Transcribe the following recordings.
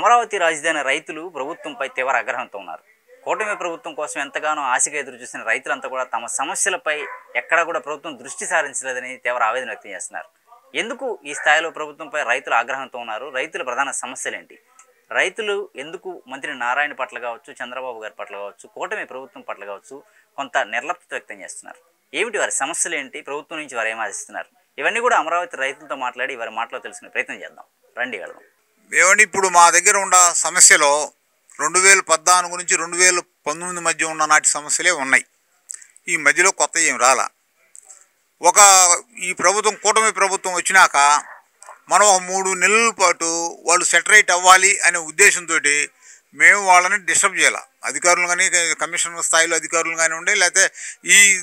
అమరావతి రాజధాని రైతులు ప్రభుత్వంపై తీవ్ర ఆగ్రహంతో ఉన్నారు. కూటమి ప్రభుత్వం కోసం ఎంతగానో ఆశగా ఎదురు చూసిన రైతులంతా కూడా తమ సమస్యలపై ఎక్కడా కూడా ప్రభుత్వం దృష్టి సారించలేదని తీవ్ర ఆవేదన వ్యక్తం చేస్తున్నారు. ఎందుకు ఈ స్థాయిలో ప్రభుత్వంపై రైతులు ఆగ్రహంతో ఉన్నారు? రైతుల ప్రధాన సమస్యలు ఏంటి? రైతులు ఎందుకు మంత్రి నారాయణ పట్ల కావచ్చు, చంద్రబాబు గారి పట్ల కావచ్చు, కూటమి ప్రభుత్వం పట్ల కావచ్చు కొంత నిర్లిప్తత వ్యక్తం చేస్తున్నారు? ఏమిటి వారి సమస్యలు ఏంటి? ప్రభుత్వం నుంచి వారు ఏం ఆశిస్తున్నారు? ఇవన్నీ కూడా అమరావతి రైతులతో మాట్లాడి వారి మాటలో తెలుసుకునే ప్రయత్నం చేద్దాం. రండి వెళ్దాం. ఏమండి, ఇప్పుడు మా దగ్గర ఉన్న సమస్యలో 2014 నుంచి 2019 మధ్య ఉన్న నాటి సమస్యలే ఉన్నాయి. ఈ మధ్యలో కొత్త ఏం రాలా. ఈ ప్రభుత్వం, కూటమి ప్రభుత్వం వచ్చినాక మనం ఒక 3 నెలల పాటు వాళ్ళు సెటరేట్ అవ్వాలి అనే ఉద్దేశంతో మేము వాళ్ళని డిస్టర్బ్ చేయాలి. అధికారులు కానీ, కమిషనర్ స్థాయిలో అధికారులు కానీ ఉండే, లేకపోతే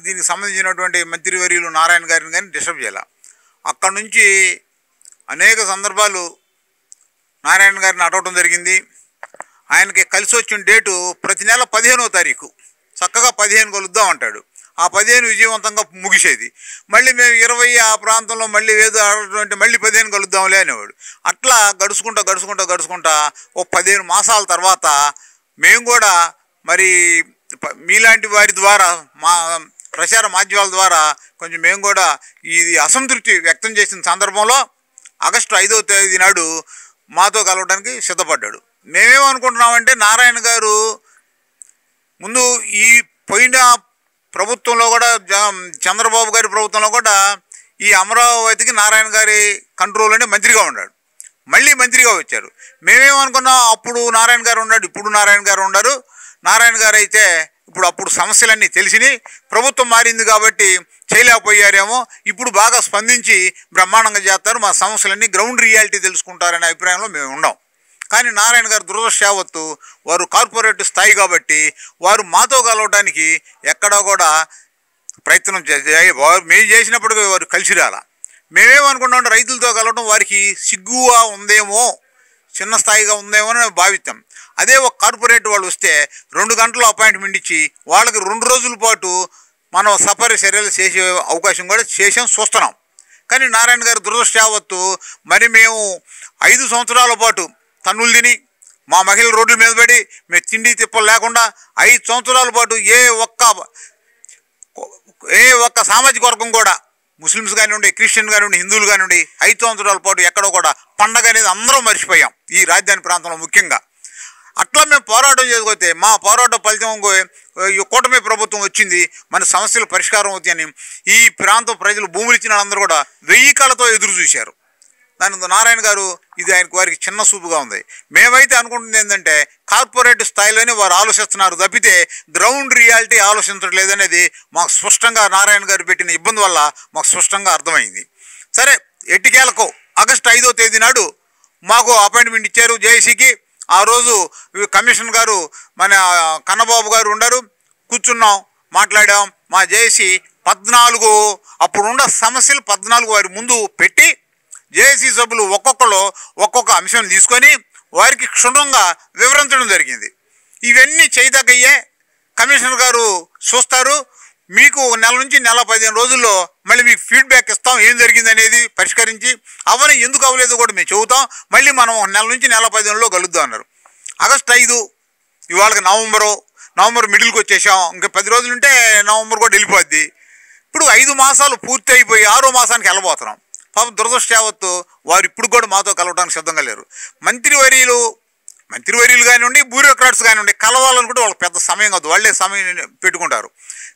దీనికి సంబంధించినటువంటి మంత్రివర్యులు నారాయణ గారిని కానీ డిస్టర్బ్ చేయాలి. అక్కడి నుంచి అనేక సందర్భాలు నారాయణ గారిని అడగటం జరిగింది. ఆయనకి కలిసి వచ్చిన డేటు ప్రతి నెల 15వ తారీఖు చక్కగా 15 కలుద్దాం అంటాడు. ఆ 15 విజయవంతంగా ముగిసేది. మళ్ళీ మేము 20 ఆ ప్రాంతంలో మళ్ళీ ఏదో ఆడటం మళ్ళీ 15 కలుద్దాంలే అనేవాడు. అట్లా గడుచుకుంటా ఓ 15 మాసాల తర్వాత మేము కూడా మరి మీలాంటి వారి ద్వారా, మా ప్రచార మాధ్యమాల ద్వారా కొంచెం మేము కూడా ఇది అసంతృప్తి వ్యక్తం చేసిన సందర్భంలో ఆగస్టు 5వ తేదీ నాడు మాతో కలవడానికి సిద్ధపడ్డాడు. మేమేమనుకుంటున్నామంటే, నారాయణ గారు ముందు ఈ పోయిన ప్రభుత్వంలో కూడా, చంద్రబాబు గారి ప్రభుత్వంలో కూడా ఈ అమరావతికి నారాయణ గారి కంట్రోల్ అంటే మంత్రిగా ఉన్నాడు. మళ్ళీ మంత్రిగా వచ్చారు. మేమేమనుకున్నాం, అప్పుడు నారాయణ గారు ఉన్నాడు, ఇప్పుడు నారాయణ గారు ఉన్నారు. నారాయణ గారు అయితే అప్పుడు సమస్యలన్నీ తెలిసిని, ప్రభుత్వం మారింది కాబట్టి చేయలేకపోయారేమో, ఇప్పుడు బాగా స్పందించి బ్రహ్మాండంగా చేస్తారు, మా సమస్యలన్నీ గ్రౌండ్ రియాలిటీ తెలుసుకుంటారనే అభిప్రాయంలో మేము ఉన్నాం. కానీ నారాయణ గారు దురదృష్టవత్తు, వారు కార్పొరేట్ స్థాయి కాబట్టి వారు మాతో కలవడానికి ఎక్కడా కూడా ప్రయత్నం మేము చేసినప్పటికీ వారు కలిసి రాల. మేమేమనుకున్నాం, రైతులతో కలవడం వారికి సిగ్గుగా ఉందేమో, చిన్న స్థాయిగా ఉందేమో అని భావిస్తాం. అదే ఒక కార్పొరేట్ వాళ్ళు వస్తే 2 గంటలు అపాయింట్మెంట్ ఇచ్చి వాళ్ళకి 2 రోజుల పాటు మనం సఫర్ చర్యలు చేసే అవకాశం కూడా చూస్తున్నాం. కానీ నారాయణ గారు దురదృష్టవత్తు, మరి మేము 5 సంవత్సరాల పాటు తన్నులు తిని, మా మహిళలు రోడ్ల మీద పడి, మేము తిండి తిప్పలు లేకుండా 5 సంవత్సరాల పాటు ఏ ఒక్క సామాజిక వర్గం కూడా, ముస్లిమ్స్ కానివ్వండి, క్రిస్టియన్ కానివ్వండి, హిందువులు కానివ్వండి, 5 సంవత్సరాల పాటు ఎక్కడో కూడా పండగ అనేది అందరం మర్చిపోయాం ఈ రాజధాని ప్రాంతంలో ముఖ్యంగా. అట్లా మేము పోరాటం చేసుకోతే మా పోరాట ఫలితం కూటమి ప్రభుత్వం వచ్చింది, మన సమస్యలు పరిష్కారం అవుతాయని ఈ ప్రాంతం ప్రజలు, భూములు ఇచ్చిన వాళ్ళందరూ కూడా 1000 కళ్ళతో ఎదురు చూశారు. దాని నారాయణ గారు ఇది వారికి చిన్న చూపుగా ఉంది. మేమైతే అనుకుంటుంది ఏంటంటే, కార్పొరేట్ స్థాయిలోనే వారు ఆలోచిస్తున్నారు తప్పితే గ్రౌండ్ రియాలిటీ ఆలోచించడం లేదనేది మాకు స్పష్టంగా నారాయణ గారు పెట్టిన ఇబ్బంది వల్ల మాకు స్పష్టంగా అర్థమైంది. సరే, ఎట్టికేలకు ఆగస్టు 5వ తేదీ నాడు మాకు అపాయింట్మెంట్ ఇచ్చారు జేఏసీకి. ఆ రోజు కమిషనర్ గారు, మన కన్నబాబు గారు ఉన్నారు, కూర్చున్నాం, మాట్లాడాం. మా జేఏసీ 14 అప్పుడున్న సమస్యలు 14 వారి ముందు పెట్టి, జేఏసీ సభ్యులు ఒక్కొక్కరు ఒక్కొక్క అంశం తీసుకొని వారికి క్షుణ్ణంగా వివరించడం జరిగింది. ఇవన్నీ చేయదగ్గయ్యే, కమిషనర్ గారు చూస్తారు, మీకు నెల నుంచి నెల 15 రోజుల్లో మళ్ళీ మీకు ఫీడ్బ్యాక్ ఇస్తాం, ఏం జరిగింది అనేది పరిష్కరించి, అవన్నీ ఎందుకు అవ్వలేదో కూడా మేము చెబుతాం, మళ్ళీ మనం నెల నుంచి నెల 15లో కలుద్దాం అన్నారు. ఆగస్టు 5, ఇవాళకి నవంబర్ మిడిల్కి వచ్చేసాం. ఇంకా 10 రోజులు ఉంటే నవంబర్ కూడా వెళ్ళిపోద్ది. ఇప్పుడు 5 మాసాలు పూర్తి అయిపోయి 6వ మాసానికి వెళ్ళబోతున్నాం. పాపం దురదృష్టవత్తు వారు ఇప్పుడు కూడా మాతో కలవడానికి సిద్ధంగా లేరు. మంత్రివర్యులు కానివ్వండి, బ్యూరోక్రాట్స్ కానివ్వండి, కలవాలనుకుంటే వాళ్ళకి పెద్ద సమయం కాదు, వాళ్ళే సమయం పెట్టుకుంటారు.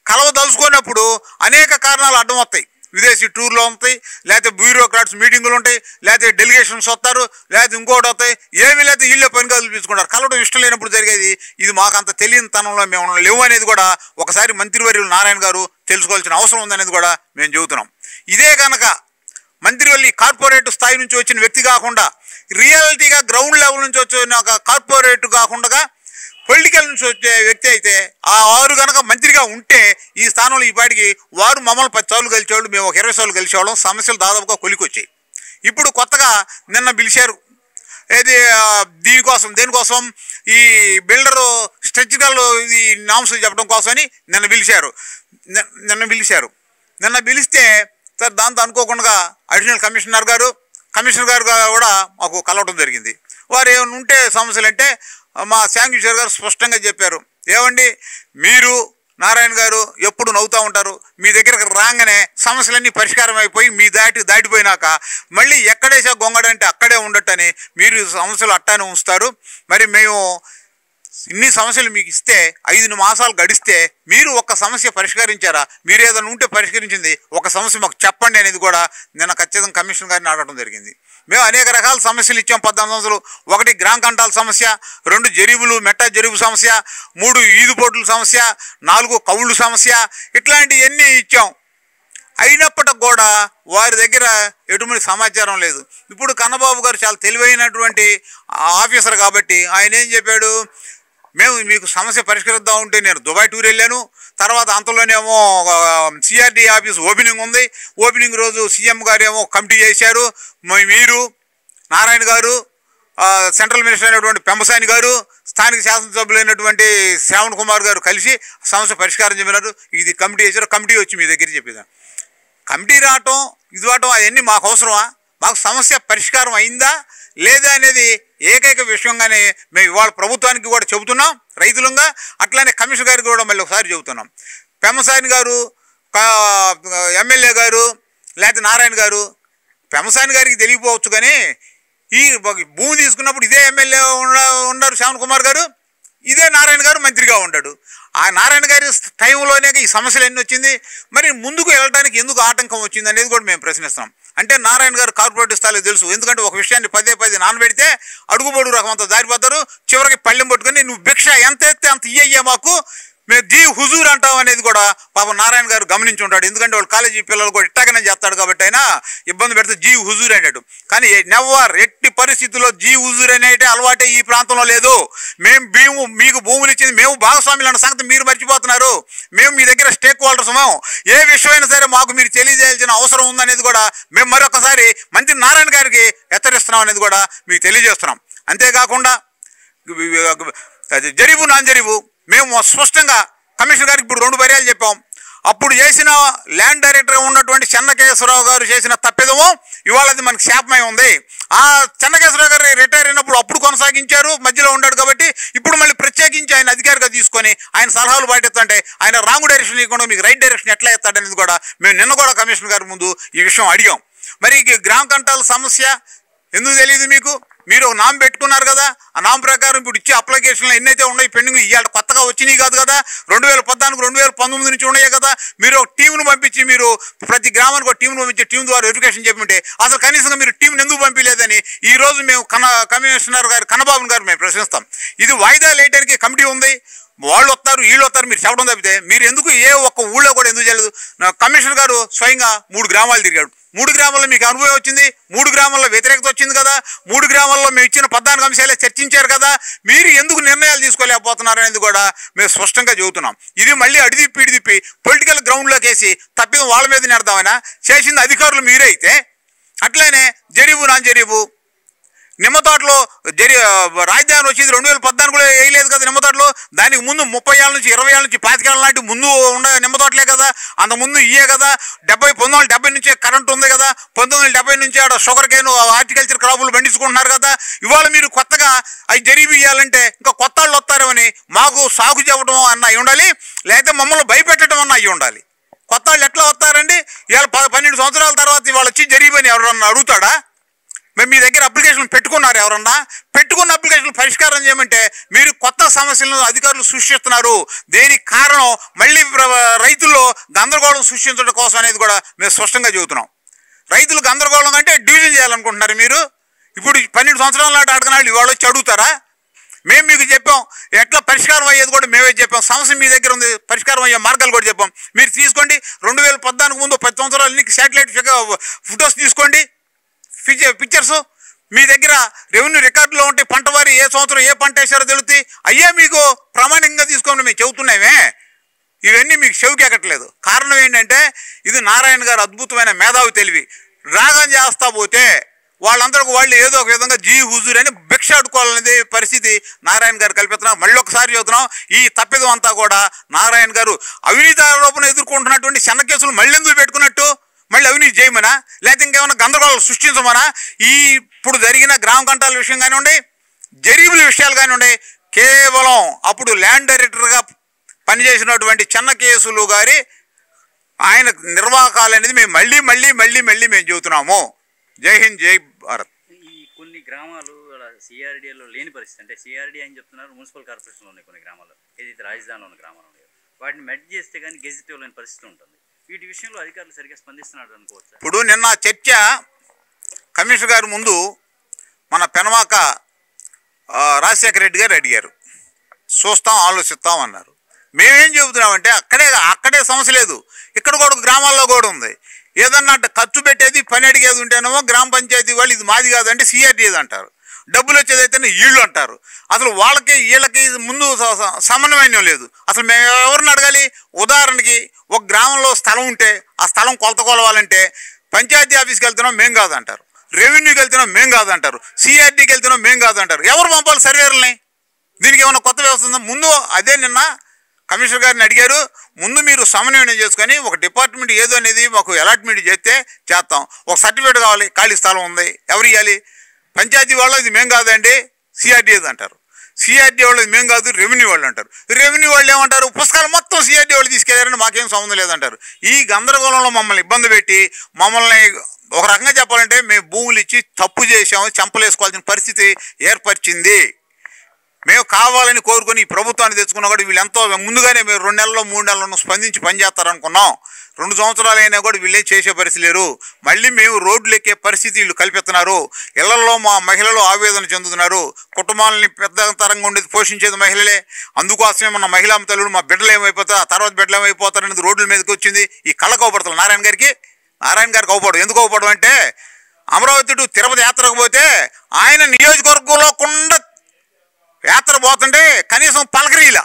కలవదలుచుకున్నప్పుడు అనేక కారణాలు అడ్డం వస్తాయి. విదేశీ టూర్లు ఉంటాయి, లేకపోతే బ్యూరోక్రాట్స్ మీటింగులు ఉంటాయి, లేకపోతే డెలిగేషన్స్ వస్తారు, లేకపోతే ఇంకోటి వస్తాయి, ఏమీ లేకపోతే వీళ్ళే పని కల్పించుకుంటారు. కలవడం ఇష్టం లేనప్పుడు జరిగేది ఇది. మాకంత తెలియని తనంలో మేము లేవు అనేది కూడా ఒకసారి మంత్రివర్యులు నారాయణ గారు తెలుసుకోవాల్సిన అవసరం ఉందనేది కూడా మేము చెబుతున్నాం. ఇదే కనుక మంత్రివర్యులు కార్పొరేట్ స్థాయి నుంచి వచ్చిన వ్యక్తి కాకుండా, రియాలిటీగా గ్రౌండ్ లెవెల్ నుంచి వచ్చిన ఒక కార్పొరేట్ కాకుండా పొలిటికల్ నుంచి వచ్చే వ్యక్తి అయితే, ఆ వారు కనుక మంత్రిగా ఉంటే ఈ స్థానంలో ఈ పాటికి వారు మమ్మల్ని 10 సార్లు కలిసేవాళ్ళు, మేము ఒక 20 సార్లు కలిసేవాళ్ళం. సమస్యలు దాదాపుగా కొలికొచ్చాయి. ఇప్పుడు కొత్తగా నిన్న పిలిచారు. దేనికోసం ఈ బిల్డరు స్ట్రక్చరల్ ఇది నామ్స్ చెప్పడం కోసమని నిన్న పిలిస్తే సార్, దాంతో అనుకోకుండా అడిషనల్ కమిషనర్ గారు కూడా మాకు కలవడం జరిగింది. వారు ఏమైనా ఉంటే సమస్యలు అంటే మా శాంకిషోర్ గారు స్పష్టంగా చెప్పారు. ఏమండి, మీరు నారాయణ గారు ఎప్పుడు నవ్వుతూ ఉంటారు, మీ దగ్గరకు రాగానే సమస్యలన్నీ పరిష్కారం అయిపోయి మీ దాటిపోయినాక మళ్ళీ ఎక్కడేసా గొంగడంటే అక్కడే ఉండటని మీరు సమస్యలు అట్టానే ఉంచుతారు. మరి మేము ఇన్ని సమస్యలు మీకు ఇస్తే 5 మాసాలు గడిస్తే మీరు ఒక సమస్య పరిష్కరించారా? మీరు ఏదైనా ఉంటే పరిష్కరించింది ఒక సమస్య మాకు చెప్పండి అనేది కూడా నిన్న ఖచ్చితంగా కమిషనర్ గారిని అడగడం జరిగింది. మేము అనేక రకాల సమస్యలు ఇచ్చాం 14 సంవత్సరాలు. 1 గ్రామ్ కంటాల సమస్య, 2 జరీబులు మెట్టా జరీబు సమస్య, 3 ఈదుపోట్ల సమస్య, 4 కౌళ్ళు సమస్య, ఇట్లాంటివన్నీ ఇచ్చాం. అయినప్పటికి కూడా వారి దగ్గర ఎటువంటి సమాచారం లేదు. ఇప్పుడు కన్నబాబు గారు చాలా తెలివైనటువంటి ఆఫీసర్ కాబట్టి ఆయన ఏం చెప్పాడు, మేము మీకు సమస్య పరిష్కరిద్దాం ఉంటే నేను దుబాయ్ టూర్ వెళ్ళాను. తర్వాత అంతలోనేమో సిఆర్డీ ఆఫీస్ ఓపెనింగ్ ఉంది. ఓపెనింగ్ రోజు సీఎం గారు ఏమో కమిటీ చేశారు. మీరు నారాయణ గారు, సెంట్రల్ మినిస్టర్ అయినటువంటి పెంబసాని గారు, స్థానిక శాసనసభ్యులైనటువంటి శ్రావణ్ కుమార్ గారు కలిసి సమస్య పరిష్కారం చెప్పినారు. ఇది కమిటీ చేశారు. కమిటీ వచ్చి మీ దగ్గర చెప్పేదా? కమిటీ రావటం ఇది రావటం అవన్నీ మాకు అవసరమా? మాకు సమస్య పరిష్కారం అయిందా లేదా అనేది ఏకైక విషయంగానే మేము ఇవాళ ప్రభుత్వానికి కూడా చెబుతున్నాం రైతులంగా. అట్లానే కమిషనర్ గారికి కూడా మళ్ళీ ఒకసారి చెబుతున్నాం. పెమ్మసాని గారు, ఎమ్మెల్యే గారు, లేకపోతే నారాయణ గారు, పెమ్మసాని గారికి తెలియకపోవచ్చు కానీ ఈ భూమి తీసుకున్నప్పుడు ఇదే ఎమ్మెల్యే ఉన్నారు శ్రావణ్ కుమార్ గారు, ఇదే నారాయణ గారు మంత్రిగా ఉన్నాడు. ఆ నారాయణ గారి టైంలోనే ఈ సమస్యలు ఎన్ని వచ్చింది, మరి ముందుకు వెళ్ళడానికి ఎందుకు ఆటంకం వచ్చింది అనేది కూడా మేము ప్రశ్నిస్తున్నాం. అంటే నారాయణ గారు కార్పొరేట్ స్థాయిలో తెలుసు. ఎందుకంటే ఒక విషయాన్ని పదే నానబెడితే అడుగుబడు రకం అంతా జారిపోతారు. చివరికి పళ్ళెం పట్టుకొని నువ్వు భిక్ష ఎంత ఎత్తే అంత ఇయ్యే మాకు, మేము జీ హుజూర్ అంటాం అనేది కూడా పాపం నారాయణ గారు గమనించి ఉంటాడు. ఎందుకంటే వాళ్ళు కాలేజీ పిల్లలు కూడా ఇట్టాగనే చేస్తాడు కాబట్టి అయినా ఇబ్బంది పెడితే జీ హుజూర్ అనేటు. కానీ నెవర్ ఎట్టి పరిస్థితుల్లో జీ హుజూర్ అనేటి అలవాటే ఈ ప్రాంతంలో లేదు. మేము మీకు భూములు ఇచ్చింది మేము భాగస్వాములు అన్న సంగతి మీరు మర్చిపోతున్నారు. మేము మీ దగ్గర స్టేక్ హోల్డర్స్. ఏ విషయమైనా సరే మాకు మీరు తెలియజేయాల్సిన అవసరం ఉందనేది కూడా మేము మరొకసారి మంత్రి నారాయణ గారికి హెచ్చరిస్తున్నాం అనేది కూడా మీకు తెలియజేస్తున్నాం. అంతేకాకుండా జరీబు నాన్ జరీబు మేము స్పష్టంగా కమిషనర్ గారికి ఇప్పుడు 2 పర్యాలు చెప్పాం. అప్పుడు చేసిన ల్యాండ్ డైరెక్టర్గా ఉన్నటువంటి చెన్నకేశ్వరరావు గారు చేసిన తప్పిదము ఇవాళ అది మనకి శాపమై ఉంది. ఆ చెన్నకేశ్వరరావు గారు రిటైర్ అయినప్పుడు అప్పుడు కొనసాగించారు, మధ్యలో ఉన్నాడు కాబట్టి ఇప్పుడు మళ్ళీ ప్రత్యేకించి ఆయన అధికారిగా తీసుకొని ఆయన సలహాలు పాటిస్తుంటే ఆయన రాంగ్ డైరెక్షన్ ఇవ్వకుండా మీకు రైట్ డైరెక్షన్ ఎట్లా ఇస్తాడనేది కూడా మేము నిన్న కూడా కమిషనర్ గారి ముందు ఈ విషయం అడిగాం. మరి గ్రామ్ కంటాల సమస్య ఎందుకు తెలియదు మీకు? మీరు ఒక నామ్ పెట్టుకున్నారు కదా, ఆ నామ్ ప్రకారం ఇప్పుడు ఇచ్చే అప్లికేషన్లు ఎన్నైతే ఉన్నాయి పెండింగ్ ఇవాళ కొత్తగా వచ్చినాయి కాదు కదా, 2014 2019 నుంచి ఉన్నాయే కదా. మీరు ఒక టీంను పంపించి మీరు ప్రతి గ్రామానికి ఒక టీంను పంపించి టీం ద్వారా వెరిఫికేషన్ చెప్పమంటే అసలు కనీసంగా మీరు టీంని ఎందుకు పంపించలేదని ఈరోజు మేము కమిషనర్ గారు కన్నబాబు గారు మేము ప్రశ్నిస్తాం. ఇది వాయిదా వేయడానికి కమిటీ ఉంది, వాళ్ళు వస్తారు వీళ్ళు వస్తారు మీరు చెప్పడం తప్పితే మీరు ఎందుకు ఏ ఒక్క ఊళ్ళో కూడా ఎందుకు చేయలేదు? కమిషనర్ గారు స్వయంగా 3 గ్రామాలు తిరిగాడు. 3 గ్రామాల్లో మీకు అనుభవం వచ్చింది, 3 గ్రామాల్లో వ్యతిరేకత వచ్చింది కదా, 3 గ్రామాల్లో మేము ఇచ్చిన 14 అంశాలే చర్చించారు కదా, మీరు ఎందుకు నిర్ణయాలు తీసుకోలేకపోతున్నారు అనేది కూడా మేము స్పష్టంగా చెబుతున్నాం. ఇది మళ్ళీ అడిదిప్పి పొలిటికల్ గ్రౌండ్లోకి వేసి తప్పిదం వాళ్ళ మీద నెడదామైనా చేసింది అధికారులు మీరే అయితే. అట్లనే జరీబు నాన్ జరీబు నిమ్మతోటలో రాజధాని వచ్చేది 2014 వేయలేదు కదా నిమ్మతోటలో. దానికి ముందు 30 ఏళ్ళ నుంచి 20 ఏళ్ళ నుంచి 25 ఏళ్ళ నాటి ముందు ఉన్న నిమ్మతోటలే కదా, అంతకుముందు ఇయే కదా. 1970 నుంచే కరెంట్ ఉంది కదా, 1970 నుంచి ఆడ షుగర్ కేన్ హార్టికల్చర్ క్రాపులు పండించుకుంటున్నారు కదా. ఇవాళ మీరు కొత్తగా అవి జరీబు ఇవ్వాలంటే ఇంకా కొత్త వాళ్ళు వస్తారేమని మాకు సాగు చెప్పడం అన్న అయి ఉండాలి, లేకపోతే మమ్మల్ని భయపెట్టడం అన్న అయి ఉండాలి. కొత్త వాళ్ళు ఎట్లా వస్తారండి? ఇవాళ 12 సంవత్సరాల తర్వాత ఇవాళ వచ్చి జరీబు అని ఎవరన్నా అడుగుతాడా? మేము మీ దగ్గర అప్లికేషన్లు పెట్టుకున్నారు, ఎవరన్నా పెట్టుకున్న అప్లికేషన్లు పరిష్కారం చేయమంటే మీరు కొత్త సమస్యలను అధికారులు సృష్టిస్తున్నారు. దేనికి కారణం మళ్ళీ రైతుల్లో గందరగోళం సృష్టించడం కోసం అనేది కూడా మేము స్పష్టంగా చెబుతున్నాం. రైతులు గందరగోళం అంటే డివిజన్ చేయాలనుకుంటున్నారు మీరు. ఇప్పుడు 12 సంవత్సరాల నాటి అడగనాళ్ళు ఇవాళ వచ్చి అడుగుతారా? మేము మీకు చెప్పాం ఎట్లా పరిష్కారం అయ్యేది కూడా మేమే చెప్పాం. సమస్య మీ దగ్గర ఉంది, పరిష్కారం అయ్యే మార్గాలు కూడా చెప్పాం. మీరు తీసుకోండి, 2014 ముందు 10 సంవత్సరాల నుంచి శాటిలైట్ ఫొటోస్ తీసుకోండి, పిక్చర్స్ మీ దగ్గర రెవెన్యూ రికార్డులో ఉంటే పంట వారి ఏ సంవత్సరం ఏ పంట వేసారో తెలుస్తాయి. అయ్యే మీకు ప్రామాణికంగా తీసుకోండి మేము చెబుతున్నామే. ఇవన్నీ మీకు చెవికెక్కట్లేదు. కారణం ఏంటంటే ఇది నారాయణ గారు అద్భుతమైన మేధావి తెలివి. రాగం చేస్తా పోతే వాళ్ళందరికీ వాళ్ళు ఏదో ఒక విధంగా జీ హుజూర్ అని భిక్ష అడుకోవాలనేది పరిస్థితి నారాయణ గారు కల్పిస్తున్నాం. మళ్ళీ ఒకసారి చెబుతున్నాం, ఈ తప్పిదం అంతా కూడా నారాయణ గారు అవినీతి ఆరోపణ ఎదుర్కొంటున్నటువంటి చిన్న కేసులు మళ్ళీ ఎందుకు పెట్టుకున్నట్టు? మళ్ళీ అవినీతి చేయమనా, లేకపోతే ఇంకేమైనా గందరగోళాలు సృష్టించమనా? ఇప్పుడు జరిగిన గ్రామ కంటాల విషయం కానివ్వండి, జరీబుల విషయాలు కానివ్వండి, కేవలం అప్పుడు ల్యాండ్ డైరెక్టర్గా పనిచేసినటువంటి చెన్నకేశులు గారి ఆయన నిర్వాహకాలు అనేది మేము మళ్ళీ మేము చెబుతున్నాము. జై హింద్, జై భారత్. ఈ కొన్ని గ్రామాలు సిఆర్డీఏలో లేని పరిస్థితి, అంటే సిఆర్డీ అని చెప్తున్నారు, మున్సిపల్ కార్పొరేషన్లో ఉన్నాయి కొన్ని గ్రామాలు, ఏదైతే రాజధానిలో ఉన్న గ్రామాలు ఉన్నాయో వాటిని మెర్జ్ చేస్తే కానీ గెజిట్ ఇవ్వలేని పరిస్థితి ఉంటుంది. వీటి విషయంలో అధికారులు సరిగ్గా స్పందిస్తున్నారు అనుకోవచ్చు. ఇప్పుడు నిన్న చర్చ కమిషనర్ గారి ముందు మన పెనమాక రాజశేఖర రెడ్డి గారు అడిగారు, చూస్తాం ఆలోచిస్తాం అన్నారు. మేమేం చెబుతున్నామంటే అక్కడే సమస్య లేదు, ఇక్కడ కూడా గ్రామాల్లో కూడా ఉంది. ఏదన్నా ఖర్చు పెట్టేది పని అడిగేది ఉంటేనేమో గ్రామ పంచాయతీ వాళ్ళు ఇది మాది కాదంటే సిఆర్డీఏది అంటారు, డబ్బులు వచ్చేదైతే వీళ్ళు అంటారు. అసలు వాళ్ళకి వీళ్ళకి ముందు సమన్వయం లేదు. అసలు మేము ఎవరిని అడగాలి? ఉదాహరణకి ఒక గ్రామంలో స్థలం ఉంటే ఆ స్థలం కొలవాలంటే పంచాయతీ ఆఫీస్కి వెళ్తున్నాం మేము కాదంటారు, రెవెన్యూకి వెళ్తున్నాం మేము కాదంటారు, సిఆర్డీకి వెళ్తున్నాం మేము కాదంటారు. ఎవరు పంపాలి సర్వేర్లని? దీనికి ఏమైనా కొత్త వ్యవస్థ ఉందా? ముందు అదే నిన్న కమిషనర్ గారిని అడిగారు, ముందు మీరు సమన్వయం చేసుకొని ఒక డిపార్ట్మెంట్ ఏదో అనేది మాకు అలాట్మెంట్ చేస్తే చేస్తాం. ఒక సర్టిఫికేట్ కావాలి, ఖాళీ స్థలం ఉంది, ఎవరు ఇవ్వాలి? పంచాయతీ వాళ్ళు ఇది మేము కాదండి సిఆర్డీఏది అంటారు, సిఆర్డీ వాళ్ళు ఇది మేము కాదు రెవెన్యూ వాళ్ళు అంటారు, రెవెన్యూ వాళ్ళు ఏమంటారు పుస్తకాలు మొత్తం సిఆర్డీ వాళ్ళు తీసుకెళ్లారని మాకేం సంబంధం లేదంటారు. ఈ గందరగోళంలో మమ్మల్ని ఇబ్బంది పెట్టి మమ్మల్ని ఒక రకంగా చెప్పాలంటే మేము భూములు ఇచ్చి తప్పు చేసాము, చంపలేసుకోవాల్సిన పరిస్థితి ఏర్పరిచింది. మేము కావాలని కోరుకొని ఈ ప్రభుత్వాన్ని తెచ్చుకున్నా కూడా వీళ్ళు ఎంతో ముందుగానే మేము 2 నెలల్లో 3 నెలలను స్పందించి పనిచేస్తారనుకున్నాం. 2 సంవత్సరాలు అయినా కూడా వీళ్ళేం చేసే పరిస్థితి లేరు. మళ్ళీ మేము రోడ్లు ఎక్కే పరిస్థితి వీళ్ళు కల్పిస్తున్నారు. ఇళ్లలో మా మహిళలు ఆవేదన చెందుతున్నారు. కుటుంబాలని పెద్దతరంగా ఉండేది పోషించేది మహిళలే. అందుకోసమే మన మహిళా తల్లులు మా బిడ్డలు ఏమైపోతారు, ఆ తర్వాత బిడ్డలు ఏమైపోతారు అనేది రోడ్ల మీదకి వచ్చింది. ఈ కళ్ళకు అవపడతారు నారాయణ గారికి అవపడదు. ఎందుకు అవపడడం అంటే అమరావతి టు తిరుపతి యాత్రకు పోతే ఆయన నియోజకవర్గంలో కుండా యాత్ర పోతుంటే కనీసం పలకరీలా,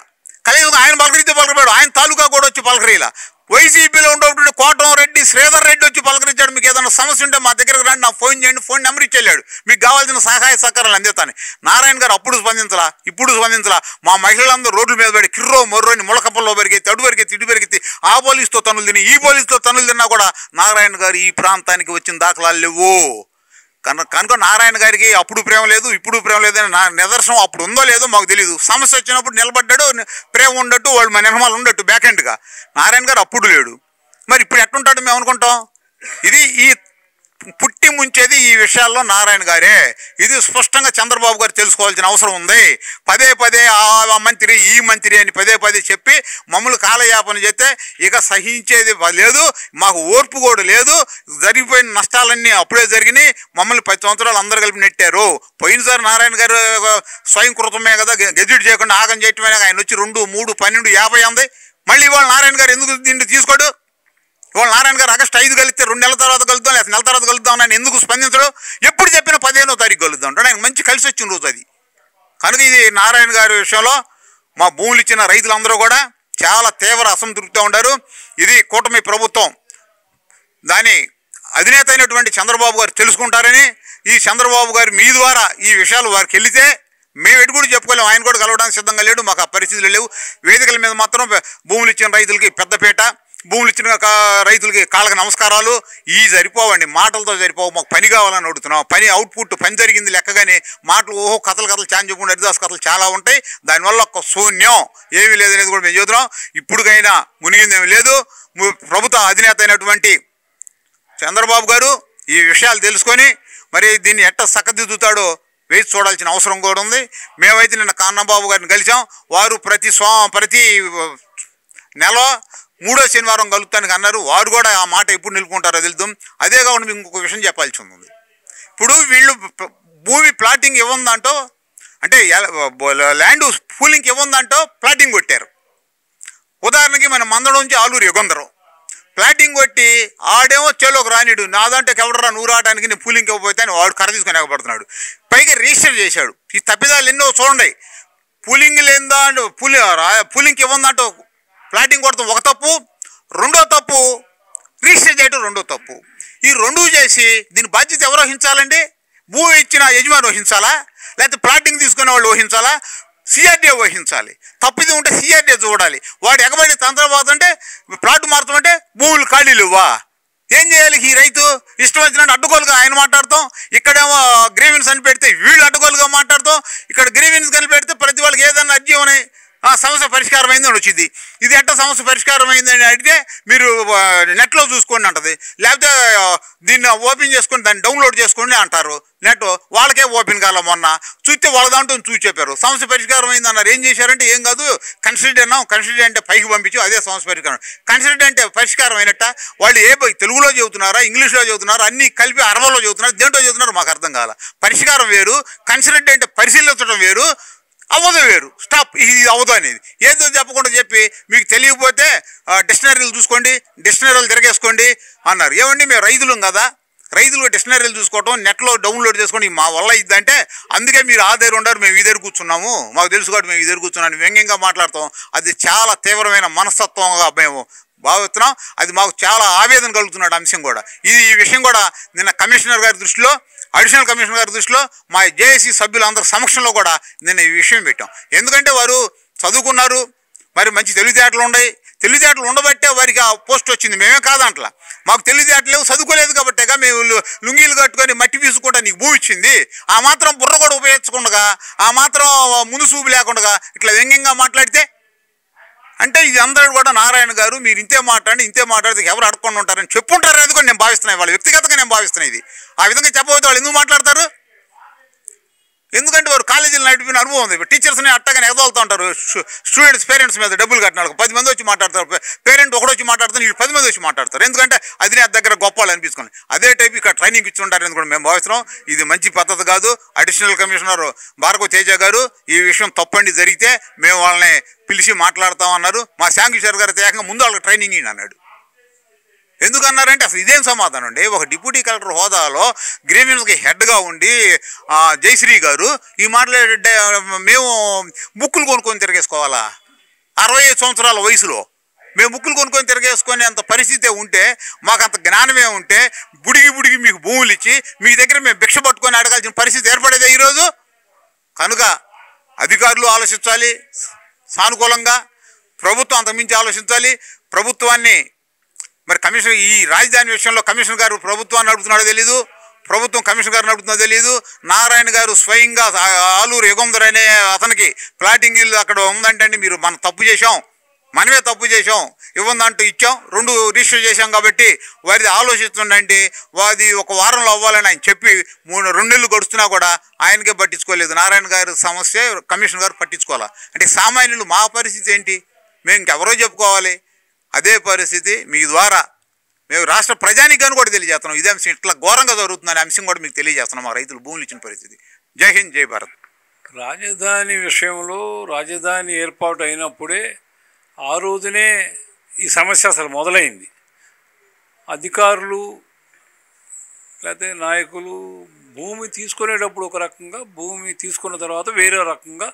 కనీసం ఆయన పలకరిస్తే పలకరిపాడు, ఆయన తాలూకా కూడా వచ్చి పలకరీలా. వైసీపీలో ఉండేటువంటి కోటం రెడ్డి శ్రీధర్ రెడ్డి వచ్చి పలకరించాడు. మీకు ఏదైనా సమస్య ఉంటే మా దగ్గరకు రండి, నాకు ఫోన్ చేయండి, ఫోన్ నెంబర్ ఇచ్చేళ్ళాడు, మీకు కావాల్సిన సహాయ సహకారాలు అందిస్తాను. నారాయణ గారు అప్పుడు స్పందించలా, ఇప్పుడు స్పందించలా. మా మహిళలందరూ రోడ్ల మీద పడి కిర్రో మొర్రోని ములకప్పల్లో పెరిగెత్తి అడు పెరిగెత్తి ఇటు పెరిగెత్తి ఆ పోలీసుతో తనులు తిని ఈ పోలీసుతో తనులు తిన్నా కూడా నారాయణ గారు ఈ ప్రాంతానికి వచ్చిన దాఖలాలు లేవు. కనుక నారాయణ గారికి అప్పుడు ప్రేమ లేదు, ఇప్పుడు ప్రేమ లేదని నా నిదర్శనం అప్పుడు ఉందో లేదో మాకు తెలియదు. సమస్య వచ్చినప్పుడు నిలబడ్డాడు, ప్రేమ ఉండట్టు, వాళ్ళు మన నిర్మాలు ఉండట్టు బ్యాక్ ఎండ్గా. నారాయణ గారు అప్పుడు లేడు, మరి ఇప్పుడు ఎట్లుంటాడు మేము అనుకుంటాం. ఇది ఈ పుట్టి ముంచేది ఈ విషయాల్లో నారాయణ గారే. ఇది స్పష్టంగా చంద్రబాబు గారు తెలుసుకోవాల్సిన అవసరం ఉంది. పదే ఆ మంత్రి ఈ మంత్రి అని పదే చెప్పి మమ్మల్ని కాలయాపన చేస్తే ఇక సహించేది లేదు, మాకు ఓర్పు కూడా లేదు. జరిగిపోయిన నష్టాలన్నీ అప్పుడే జరిగినాయి. మమ్మల్ని 10 సంవత్సరాలు అందరు కలిపి నెట్టారు. పోయినసారి నారాయణ గారు స్వయం కృతమే కదా, గెజిట్ చేయకుండా ఆగం చేయటమే. ఆయన వచ్చి 2, 3, 12, 50 అంది. మళ్ళీ ఇవాళ నారాయణ గారు ఎందుకు దీన్ని తీసుకోడు? ఇవాళ నారాయణ గారు ఆగస్టు 5 కలిస్తే 2 నెలల తర్వాత కలుద్దాం, లేదా నెల తర్వాత కలుద్దాం అని ఎందుకు స్పందించడు? ఎప్పుడు చెప్పినా 15వ తారీఖు కలుద్దాం అంటాడు. ఆయన మంచి కలిసి వచ్చిన రోజు అది. కనుక ఇది నారాయణ గారి విషయంలో మా భూములు ఇచ్చిన రైతులందరూ కూడా చాలా తీవ్ర అసంతృప్తితో ఉండారు. ఇది కూటమి ప్రభుత్వం దాని అధినేత అయినటువంటి చంద్రబాబు గారు తెలుసుకుంటారని, ఈ చంద్రబాబు గారు మీ ద్వారా ఈ విషయాలు వారికి వెళితే మేము ఎటు కూడా చెప్పుకోలేము. ఆయన కూడా కలవడానికి సిద్ధంగా లేడు, మాకు ఆ పరిస్థితులు లేవు. వేదికల మీద మాత్రం భూములు ఇచ్చిన రైతులకి పెద్దపీట, భూములు ఇచ్చిన రైతులకి కాళ్ళకి నమస్కారాలు. ఈ సరిపోవండి, మాటలతో సరిపోవు. మాకు పని కావాలని అడుగుతున్నాం. పని అవుట్పుట్ పని జరిగింది లెక్కగానే మాటలు కథలు చాన్ చెప్పుకుంటే హరిదాస్ కథలు చాలా ఉంటాయి. దానివల్ల ఒక శూన్యం ఏమీ లేదనేది కూడా మేము చెబుతున్నాం. ఇప్పుడుకైనా మునిగింది ఏమీ లేదు. ప్రభుత్వ అధినేత అయినటువంటి చంద్రబాబు గారు ఈ విషయాలు తెలుసుకొని మరి దీన్ని ఎట్ట చక్కదిద్దుతాడో వేసి చూడాల్సిన అవసరం కూడా ఉంది. మేమైతే నిన్న కన్నబాబు గారిని కలిసాం. వారు ప్రతి నెల 3వ శనివారం కలుపుతానికి అన్నారు. వారు కూడా ఆ మాట ఎప్పుడు నిలుపుకుంటారో తెలుద్దాం. అదే కాకుండా మీకు ఇంకొక విషయం చెప్పాల్సి ఉంది. ఇప్పుడు వీళ్ళు భూమి ప్లాటింగ్ ఇవ్వందంటో, అంటే ల్యాండ్ పూలింగ్కి ఇవ్వందంటో ప్లాటింగ్ కొట్టారు. ఉదాహరణకి మన మందడం నుంచి ఆలూరు ఎగొందరు ప్లాటింగ్ కొట్టి ఆడేమో చెలోకి రానిడు, నాదంటే ఎవడరా నువ్వు రావడానికి నేను పూలింగ్ ఇవ్వబోతే అని వాడు కర్ర తీసుకొని ఎగబడుతున్నాడు. పైగా రిజిస్టర్ చేశాడు. ఈ తప్పిదాలు ఎన్నో చూడండి. పూలింగ్ లేదా అంటే పూలింగ్కి ఇవ్వందంటో ప్లాటింగ్ కొడతాం ఒక తప్పు, రెండో తప్పు రిజిస్టర్ చేయడం రెండో తప్పు. ఈ రెండూ చేసి దీని బాధ్యత ఎవరు వహించాలండి? భూమి ఇచ్చిన యజమాని వహించాలా, లేకపోతే ప్లాటింగ్ తీసుకునే వాళ్ళు వహించాలా? సిఆర్డీఏ వహించాలి. తప్పిది ఉంటే సిఆర్డీఏ చూడాలి. వాడు ఎగబడి తంత్రపోతుంటే ప్లాట్ మారుతామంటే భూములు ఖాళీలు ఇవ్వా. ఏం చేయాలి ఈ రైతు? ఇష్టం వచ్చినట్టు అడ్డుగోలుగా ఆయన మాట్లాడతాం, ఇక్కడేమో గ్రీవెన్స్ అని పెడితే వీళ్ళు అడ్డుగోలుగా మాట్లాడతాం, ఇక్కడ గ్రీవెన్స్ అని పెడితే ప్రతి వాళ్ళకి ఏదన్నా అర్జీ ఉన్నాయి సమస్య పరిష్కారం అయిందని వచ్చింది. ఇది ఎట్ట సమస్య పరిష్కారం అయిందని అడిగితే మీరు నెట్లో చూసుకోండి అంటది, లేకపోతే దీన్ని ఓపెన్ చేసుకొని దాన్ని డౌన్లోడ్ చేసుకోండి అంటారు. నెట్ వాళ్ళకే ఓపెన్ కాల, మొన్న చూస్తే వాళ్ళ దాంట్లో చూసి చెప్పారు సమస్య పరిష్కారం అయింది అన్నారు. ఏం చేశారంటే ఏం కాదు కన్సిడర్ అన్నాం, కన్సిడర్ అంటే పైకి పంపించు అదే సమస్య పరిష్కారం. కన్సిడర్ అంటే పరిష్కారం అయినట్ట? వాళ్ళు తెలుగులో చెబుతున్నారా ఇంగ్లీష్లో చెబుతున్నారా అన్నీ కలిపి అరవలో చెబుతున్నారు, దేంట్లో చెబుతున్నారు మాకు అర్థం కాల. పరిష్కారం వేరు, కన్సిడర్ అంటే పరిశీలించడం వేరు, అవ్వదు వేరు. స్టాప్, ఇది అవ్వదు అనేది ఏదో చెప్పకుండా చెప్పి మీకు తెలియకపోతే డిక్షనరీలు చూసుకోండి, డిక్షనరీలు తిరగేసుకోండి అన్నారు. ఏమండి మేము రైతులం కదా, రైతులు డిక్షనరీలు చూసుకోవటం నెట్లో డౌన్లోడ్ చేసుకోండి మా వల్ల ఇద్దంటే అందుకే మీరు ఆ దగ్గర ఉండరు, మేము ఈ దగ్గర కూర్చున్నాము, మాకు తెలుసు కాబట్టి మేము ఈ దగ్గర కూర్చున్నాను వ్యంగ్యంగా మాట్లాడతాం. అది చాలా తీవ్రమైన మనస్తత్వంగా మేము భావిస్తున్నాం. అది మాకు చాలా ఆవేదన కలుగుతున్నాడు అంశం కూడా. ఈ విషయం కూడా నిన్న కమిషనర్ గారి దృష్టిలో, అడిషనల్ కమిషనర్ గారి దృష్టిలో, మా జేఏసీ సభ్యులందరి సమక్షంలో కూడా నిన్న ఈ విషయం పెట్టాం. ఎందుకంటే వారు చదువుకున్నారు, మరి మంచి తెలివితేటలు ఉన్నాయి, తెలివితేటలు ఉండబట్టే వారికి ఆ పోస్ట్ వచ్చింది. మేమే కాదంట్లా, మాకు తెలివితేటలు లేవు, చదువుకోలేదు కాబట్టేగా మేము లుంగీలు కట్టుకొని మట్టి పీసుకుంటా నీకు భూమి ఇచ్చింది. ఆ మాత్రం బుర్ర కూడా ఉపయోగించకుండా, ఆ మాత్రం ముందు చూపు లేకుండా ఇట్లా వ్యంగ్యంగా మాట్లాడితే అంటే ఇది అందరూ కూడా నారాయణ గారు మీరు ఇంతే మాట్లాడితే ఎవరు అడగకుండా ఉంటారని చెప్పుంటారు. అది కూడా నేను భావిస్తున్నాను, వాళ్ళు వ్యక్తిగతంగా నేను భావిస్తున్నాను. ఇది ఆ విధంగా చెప్పబోతే వాళ్ళు ఎందుకు మాట్లాడతారు? ఎందుకంటే వారు కాలేజీలు నడిపిన అనుభవం ఉంది. టీచర్స్ని అట్టగానే ఎగదోలుతూ ఉంటారు. స్టూడెంట్స్ పేరెంట్స్ మీద డబ్బులు కట్టినాడు 10 మంది వచ్చి మాట్లాడతారు, పేరెంట్ ఒకటి వచ్చి మాట్లాడతారు, వీళ్ళు 10 మంది వచ్చి మాట్లాడతారు. ఎందుకంటే అది నా దగ్గర గొప్ప వాళ్ళు అనిపించుకోండి. అదే టైప్ ఇక్కడ ట్రైనింగ్ ఇచ్చి ఉంటారు అని కూడా మేము భావిస్తున్నాం. ఇది మంచి పద్ధతి కాదు. అడిషనల్ కమిషనర్ భార్గవ తేజ గారు ఈ విషయం తప్పండి జరిగితే మేము వాళ్ళని పిలిచి మాట్లాడతామన్నారు. మా శాంకిషోర్ గారు ఏకంగా ముందు వాళ్ళకి ట్రైనింగ్ ఇవ్వండి అన్నాడు. ఎందుకన్నారంటే అసలు ఇదేం సమాధానం అండి? ఒక డిప్యూటీ కలెక్టర్ హోదాలో గ్రీవెన్స్కి హెడ్గా ఉండి జయశ్రీ గారు ఈ మాట్లాడే మేము బుక్కులు కొనుక్కొని తిరిగేసుకోవాలా? 65 సంవత్సరాల వయసులో మేము బుక్కులు కొనుక్కొని తిరిగేసుకొని అంత పరిస్థితే ఉంటే, మాకు అంత జ్ఞానమే ఉంటే బుడిగి మీకు భూములు ఇచ్చి మీ దగ్గర మేము భిక్ష పట్టుకొని అడగాల్సిన పరిస్థితి ఏర్పడేదే ఈరోజు. కనుక అధికారులు ఆలోచించాలి సానుకూలంగా, ప్రభుత్వం అంతమించి ఆలోచించాలి. ప్రభుత్వాన్ని మరి కమిషన్ ఈ రాజధాని విషయంలో కమిషనర్ గారు ప్రభుత్వాన్ని నడుపుతున్నాడో తెలీదు, ప్రభుత్వం కమిషనర్ గారు నడుపుతుందో తెలీదు. నారాయణ గారు స్వయంగా ఆలూరు యుగంధర్ అనే అతనికి ప్లాటింగ్ ఇల్లు అక్కడ ఉందంటే మీరు మనమే తప్పు చేసాం ఇవ్వందంటూ ఇచ్చాం, 2 రిజిస్టర్ చేశాం కాబట్టి వారిది ఆలోచిస్తుండండి. వాది ఒక వారంలో అవ్వాలని ఆయన చెప్పి 2 నెలలు గడుస్తున్నా కూడా ఆయనకే పట్టించుకోలేదు. నారాయణ గారి సమస్య కమిషనర్ గారు పట్టించుకోవాలా అంటే సామాన్యులు మా పరిస్థితి ఏంటి? మేము ఇంకెవరో చెప్పుకోవాలి. అదే పరిస్థితి మీ ద్వారా మేము రాష్ట్ర ప్రజానికాన్ని కూడా తెలియజేస్తున్నాం. ఇదే అంశం ఇట్లా ఘోరంగా జరుగుతుందనే అంశం కూడా మీకు తెలియజేస్తున్నాం. మా రైతులు భూములు ఇచ్చిన పరిస్థితి. జై హింద్, జై భారత్. రాజధాని విషయంలో రాజధాని ఏర్పాటు అయినప్పుడే ఆ రోజునే ఈ సమస్య అసలు మొదలైంది. అధికారులు లేకపోతే నాయకులు భూమి తీసుకునేటప్పుడు ఒక రకంగా, భూమి తీసుకున్న తర్వాత వేరే రకంగా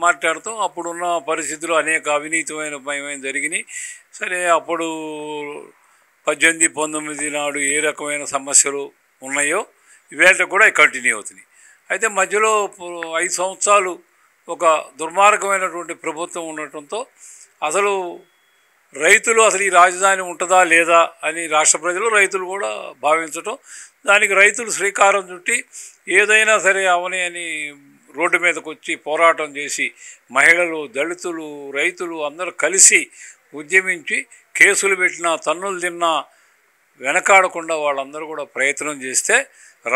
మాట్లాడతాం. అప్పుడున్న పరిస్థితులు అనేక అవినీతిమైన జరిగినాయి. సరే, అప్పుడు 18, 19 నాడు ఏ రకమైన సమస్యలు ఉన్నాయో ఇవేళ కూడా కంటిన్యూ అవుతున్నాయి. అయితే మధ్యలో 5 సంవత్సరాలు ఒక దుర్మార్గమైనటువంటి ప్రభుత్వం ఉండటంతో అసలు రైతులు అసలు ఈ రాజధాని ఉంటుందా లేదా అని రాష్ట్ర ప్రజలు రైతులు కూడా భావించటం, దానికి రైతులు శ్రీకారం చుట్టి ఏదైనా సరే అవని అని రోడ్డు మీదకి వచ్చి పోరాటం చేసి మహిళలు, దళితులు, రైతులు అందరూ కలిసి ఉద్యమించి కేసులు పెట్టినా, తన్నులు తిన్నా వెనకాడకుండా వాళ్ళందరూ కూడా ప్రయత్నం చేస్తే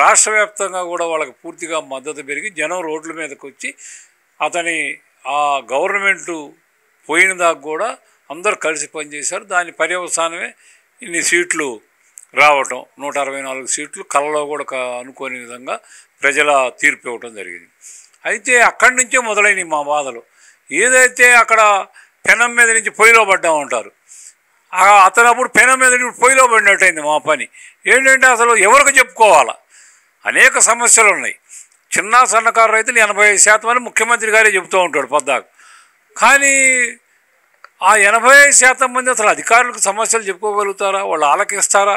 రాష్ట్ర వ్యాప్తంగా కూడా వాళ్ళకి పూర్తిగా మద్దతు పెరిగి జనం రోడ్ల మీదకి వచ్చి అతని ఆ గవర్నమెంటు పోయిన దాకా కూడా అందరూ కలిసి పనిచేశారు. దాని పర్యవసానమే ఇన్ని సీట్లు రావటం, 164 సీట్లు కలలో కూడా అనుకోని విధంగా ప్రజల తీర్పు ఇవ్వటం జరిగింది. అయితే అక్కడి నుంచే మొదలైనవి మా బాధలు. ఏదైతే అక్కడ పెనం మీద నుంచి పొయ్యిలో పడ్డామంటారు, అతను అప్పుడు పెనం మీద నుంచి పొయ్యిలో పడినట్టయింది మా పని. ఏంటంటే అసలు ఎవరికి చెప్పుకోవాలా? అనేక సమస్యలు ఉన్నాయి. చిన్న సన్నకారు రైతులు 85% అని ముఖ్యమంత్రి గారే చెబుతూ ఉంటాడు పద్దాకు. కానీ ఆ 85% మంది అసలు అధికారులకు సమస్యలు చెప్పుకోగలుగుతారా? వాళ్ళు ఆలకిస్తారా?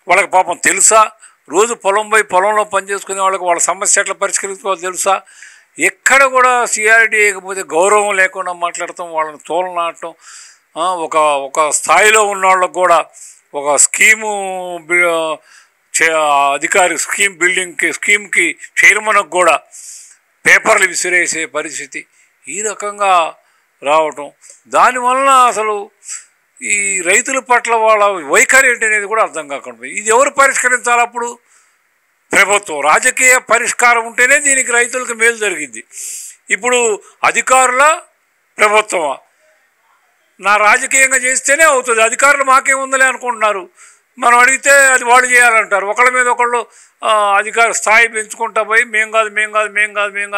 వాళ్ళకి పాపం తెలుసా? రోజు పొలంలో పనిచేసుకునే వాళ్ళకి వాళ్ళ సమస్య ఎట్లా పరిష్కరించుకోవాలో తెలుసా? ఎక్కడ కూడా సిఆర్డీ లేకపోతే గౌరవం లేకుండా మాట్లాడటం, వాళ్ళని తోలనాడటం, ఒక స్థాయిలో ఉన్న వాళ్ళకు కూడా ఒక స్కీము అధికారి స్కీమ్కి చైర్మన్కి కూడా పేపర్లు విసిరేసే పరిస్థితి ఈ రకంగా రావటం, దానివలన అసలు ఈ రైతుల పట్ల వాళ్ళ వైఖరి ఏంటి అనేది కూడా అర్థం కాకుండా ఇది ఎవరు పరిష్కరించాలి? అప్పుడు ప్రభుత్వం. రాజకీయ పరిష్కారం ఉంటేనే దీనికి రైతులకు మేలు జరిగింది. ఇప్పుడు అధికారుల ప్రభుత్వమా? నా రాజకీయంగా చేస్తేనే అవుతుంది, అధికారులు మాకేముందలే అనుకుంటున్నారు. మనం అడిగితే అది వాళ్ళు చేయాలంటారు. ఒకళ్ళ మీద ఒకళ్ళు అధికార స్థాయి పెంచుకుంటా పోయి మేం కాదు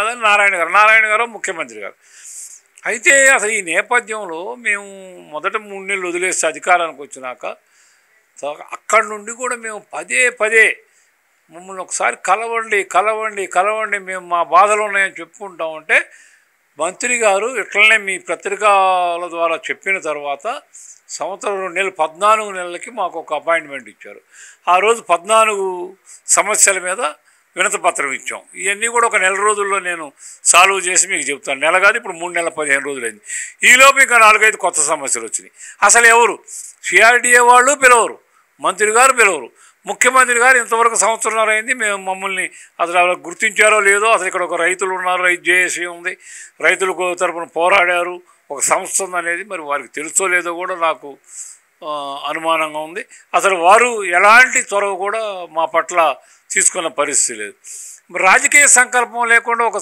అని నారాయణ గారు ముఖ్యమంత్రి గారు. అయితే అసలు ఈ నేపథ్యంలో మేము మొదట 3 నెలలు వదిలేస్తే అధికారానికి వచ్చినాక అక్కడి నుండి కూడా మేము పదే మమ్మల్ని ఒకసారి కలవండి మేము మా బాధలు ఉన్నాయని చెప్పుకుంటామంటే మంత్రి గారు ఇట్లనే మీ పత్రికల ద్వారా చెప్పిన తర్వాత సంవత్సరం 2 నెలలు 14 నెలలకి మాకు ఒక అపాయింట్మెంట్ ఇచ్చారు. ఆ రోజు 14 సమస్యల మీద వినతిపత్రం ఇచ్చాం. ఇవన్నీ కూడా ఒక 1 నెల రోజుల్లో నేను సాల్వ్ చేసి మీకు చెప్తాను. నెల కాదు, ఇప్పుడు 3 నెలల 15 రోజులైంది. ఈలోపు ఇంకా 4-5 కొత్త సమస్యలు వచ్చినాయి. అసలు ఎవరు సిఆర్డీఏ వాళ్ళు పిలవరు, మంత్రి గారు పిలవరు. ముఖ్యమంత్రి గారు ఇంతవరకు సంవత్సరంన్నర అయింది, మమ్మల్ని అసలు గుర్తించారో లేదో. అసలు ఇక్కడ ఒక రైతులు ఉన్నారు, రైతు జేఏసీ ఉంది, రైతులకు తరపున పోరాడారు, ఒక సంస్థ ఉందనేది మరి వారికి తెలుసో లేదో కూడా నాకు అనుమానంగా ఉంది. అసలు వారు ఎలాంటి చొరవ కూడా మా పట్ల తీసుకున్న పరిస్థితి లేదు. రాజకీయ సంకల్పం లేకుండా ఒక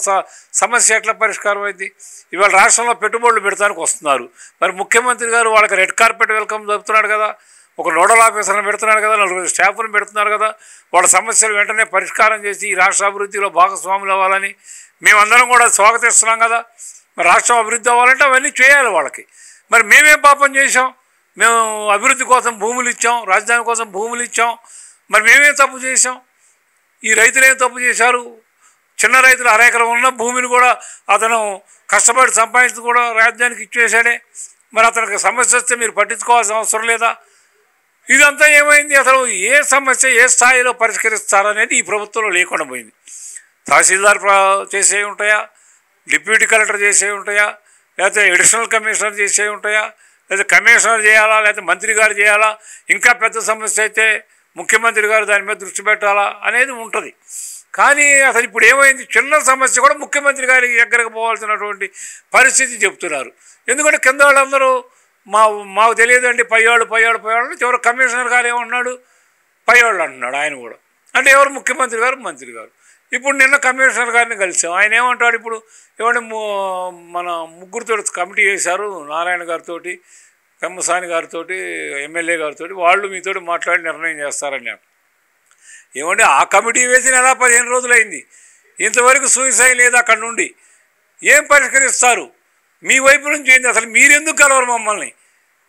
సమస్య ఎట్లా పరిష్కారం అయింది? ఇవాళ రాష్ట్రంలో పెట్టుబడులు పెడతానికి వస్తున్నారు, మరి ముఖ్యమంత్రి గారు వాళ్ళకి రెడ్ కార్పెట్ వెల్కమ్ జరుపుతున్నాడు కదా, ఒక నోడల్ ఆఫీసర్ని పెడుతున్నాడు కదా, 4 స్టాఫ్ను పెడుతున్నారు కదా. వాళ్ళ సమస్యలు వెంటనే పరిష్కారం చేసి ఈ రాష్ట్ర అభివృద్ధిలో భాగస్వాములు అవ్వాలని మేమందరం కూడా స్వాగతిస్తున్నాం కదా. మరి రాష్ట్రం అభివృద్ధి అవ్వాలంటే అవన్నీ చేయాలి వాళ్ళకి. మరి మేమేం పాపం చేసాం? మేము అభివృద్ధి కోసం భూములు ఇచ్చాం, రాజధాని కోసం భూములు ఇచ్చాం, మరి మేమేం తప్పు చేసాం? ఈ రైతులు ఏం తప్పు చేశారు? చిన్న రైతులు 1/2 ఎకరం ఉన్న భూమిని కూడా అతను కష్టపడి సంపాదించి కూడా రాజధానికి ఇచ్చేసాడే. మరి అతనికి సమస్య వస్తే మీరు పట్టించుకోవాల్సిన అవసరం లేదా? ఇదంతా ఏమైంది? అసలు ఏ సమస్య ఏ స్థాయిలో పరిష్కరిస్తారనేది ఈ ప్రభుత్వంలో లేకుండా పోయింది. తహసీల్దార్ చేసే ఉంటాయా, డిప్యూటీ కలెక్టర్ చేసే ఉంటాయా, లేకపోతే అడిషనల్ కమిషనర్ చేసే ఉంటాయా, లేదా కమిషనర్ చేయాలా, లేకపోతే మంత్రి గారు చేయాలా, ఇంకా పెద్ద సమస్య అయితే ముఖ్యమంత్రి గారు దాని మీద దృష్టి పెట్టాలా అనేది ఉంటుంది. కానీ అసలు ఇప్పుడు ఏమైంది? చిన్న సమస్య కూడా ముఖ్యమంత్రి గారి దగ్గరకు పోవాల్సినటువంటి పరిస్థితి చెప్తున్నారు. ఎందుకంటే కింద వాళ్ళందరూ మాకు తెలియదండి, పయ్యాళ్ళు చివరి కమిషనర్ గారు ఏమన్నాడు, పయ్యాళ్ళు అంటున్నాడు ఆయన కూడా. అంటే ఎవరు? ముఖ్యమంత్రి గారు, మంత్రి గారు. ఇప్పుడు నిన్న కమిషనర్ గారిని కలిసాం, ఆయన ఏమంటాడు? ఇప్పుడు ఏమంటే మన ముగ్గురితో కమిటీ చేశారు, నారాయణ గారితో, పెమ్మసాని గారితో, ఎమ్మెల్యే గారితో, వాళ్ళు మీతో మాట్లాడి నిర్ణయం చేస్తారని. ఏమంటే ఆ కమిటీ వేసి నెల 15 రోజులైంది, ఇంతవరకు సూసైడ్ లేదు అక్కడ నుండి. ఏం పరిష్కరిస్తారు? మీ వైపు నుంచి ఏంది? అసలు మీరెందుకు కలవరు మమ్మల్ని?